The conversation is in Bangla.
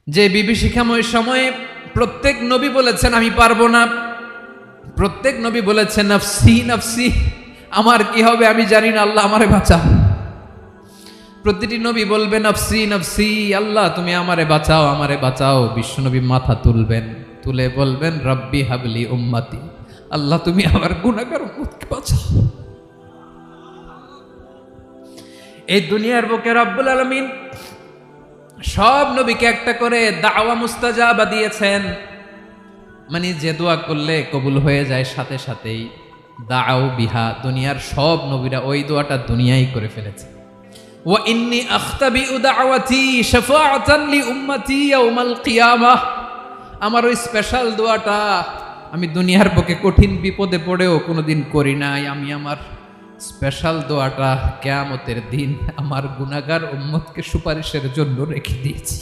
যে বিভীষিকাময় সময়ে প্রত্যেক নবী বলেছেন আমি পারবো না, প্রত্যেক নবী বলেছেন নফসি নফসি, আমার কি হবে আমি জানি না, আল্লাহ আমারে বাঁচাও। প্রতিটি নবী বলবেন নফসি নফসি, আল্লাহ তুমি আমারে বাঁচাও আমারে বাঁচাও। বিশ্বনবী মাথা তুলবেন, তুলে বলবেন রব্বি হাবলি উম্মতি, আল্লাহ তুমি আমার গুনাহগার উম্মতকে বাঁচাও। এই দুনিয়ার বুকে রব্বুল আলামিন সব নবীকে একটা করে দাওয়া মুস্তাজাবা দিয়েছেন, মানে যে দোয়া করলে কবুল হয়ে যায় সাথে সাথেই। দাও বিহা, দুনিয়ার সব নবীরা ওই দোয়াটা দুনিয়ায় করে ফেলেছে। ওয়া ইন্নী আখতাবিউ দাওয়াতি শাফাআতান লি উম্মতি ইয়াউমাল কিয়ামাহ, আমার ওই স্পেশাল দোয়াটা আমি দুনিয়ার বুকে কঠিন বিপদে পড়েও কোনোদিন করি নাই। আমি আমার স্পেশাল দোয়াটা কিয়ামতের দিন আমার গুনাহগার উম্মতকে সুপারিশের জন্য রেখে দিয়েছি।